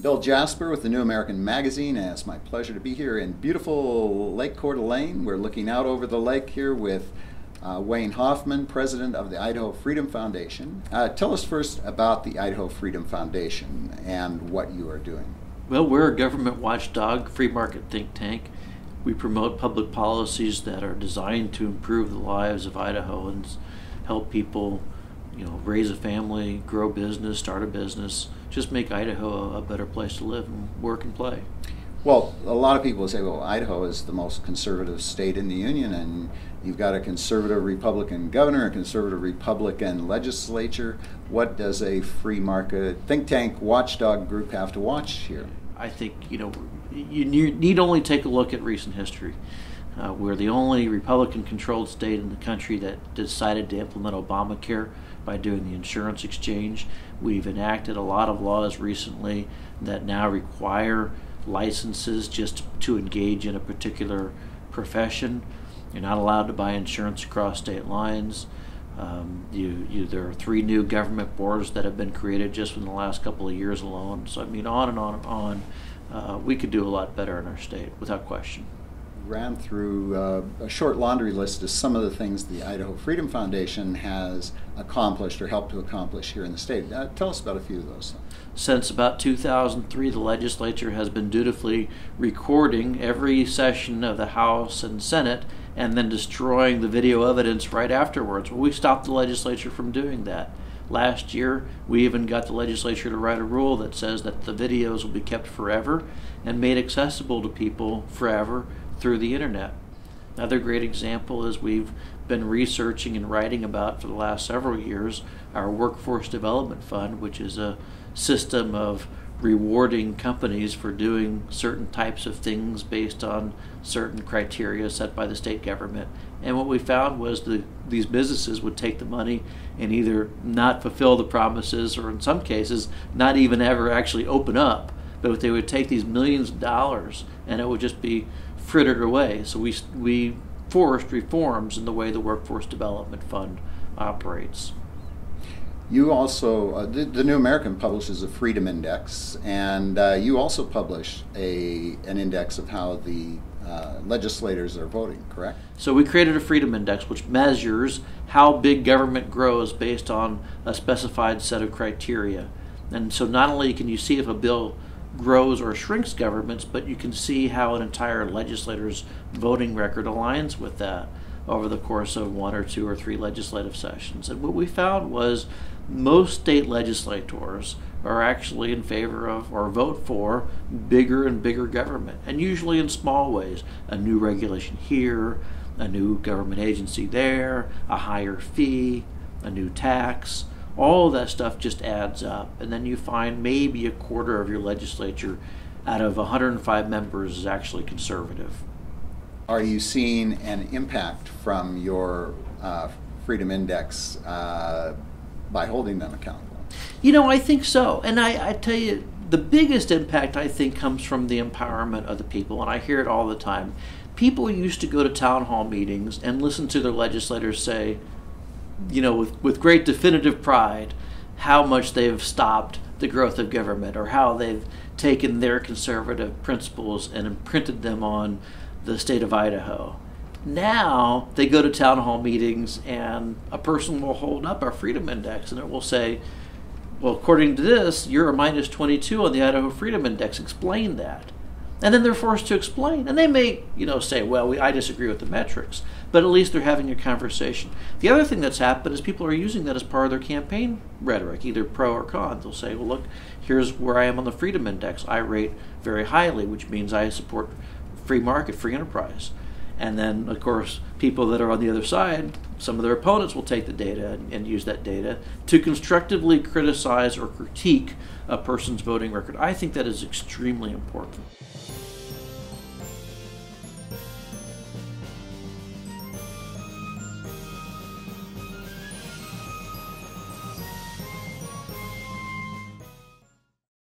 Bill Jasper with the New American Magazine, and it's my pleasure to be here in beautiful Lake Coeur d'Alene. We're looking out over the lake here with Wayne Hoffman, president of the Idaho Freedom Foundation. Tell us first about the Idaho Freedom Foundation and what you are doing. Well, we're a government watchdog, free market think tank. We promote public policies that are designed to improve the lives of Idahoans, help people, raise a family, grow business, start a business, just make Idaho a better place to live and work and play. Well, a lot of people say, well, Idaho is the most conservative state in the union, and you've got a conservative Republican governor, a conservative Republican legislature. What does a free market think tank watchdog group have to watch here? I think, you need only take a look at recent history. We're the only Republican-controlled state in the country that decided to implement Obamacare by doing the insurance exchange. We've enacted a lot of laws recently that now require licenses just to engage in a particular profession. You're not allowed to buy insurance across state lines. There are 3 new government boards that have been created just in the last couple of years alone. So, on and on and on. We could do a lot better in our state, without question. Ran through a short laundry list of some of the things the Idaho Freedom Foundation has accomplished or helped to accomplish here in the state. Tell us about a few of those. Since about 2003, the legislature has been dutifully recording every session of the House and Senate and then destroying the video evidence right afterwards. Well, we stopped the legislature from doing that. Last year, we even got the legislature to write a rule that says that the videos will be kept forever and made accessible to people forever through the internet. Another great example is we've been researching and writing about for the last several years our Workforce Development Fund, which is a system of rewarding companies for doing certain types of things based on certain criteria set by the state government. And what we found was that these businesses would take the money and either not fulfill the promises, or in some cases not even ever actually open up, but they would take these millions of dollars and it would just be frittered away. So we forced reforms in the way the Workforce Development Fund operates. You also, the New American publishes a Freedom Index, and you also publish an index of how the legislators are voting, correct? So we created a Freedom Index which measures how big government grows based on a specified set of criteria. And so not only can you see if a bill grows or shrinks governments, but you can see how an entire legislator's voting record aligns with that over the course of 1 or 2 or 3 legislative sessions. And what we found was most state legislators are actually in favor of or vote for bigger and bigger government, and usually in small ways. A new regulation here, a new government agency there, a higher fee, a new tax. All of that stuff just adds up, and then you find maybe a quarter of your legislature out of 105 members is actually conservative. Are you seeing an impact from your Freedom Index by holding them accountable? I think so. And I tell you, the biggest impact, I think, comes from the empowerment of the people, and I hear it all the time. People used to go to town hall meetings and listen to their legislators say, with great definitive pride, how much they've stopped the growth of government, or how they've taken their conservative principles and imprinted them on the state of Idaho. Now they go to town hall meetings and a person will hold up our Freedom Index and it will say, well, according to this, you're a minus 22 on the Idaho Freedom Index. Explain that. And then they're forced to explain. And they may, say, well, I disagree with the metrics. But at least they're having a conversation. The other thing that's happened is people are using that as part of their campaign rhetoric, either pro or con. They'll say, well, look, here's where I am on the Freedom Index. I rate very highly, which means I support free market, free enterprise. And then, of course, people that are on the other side, some of their opponents will take the data and use that data to constructively criticize or critique a person's voting record. I think that is extremely important.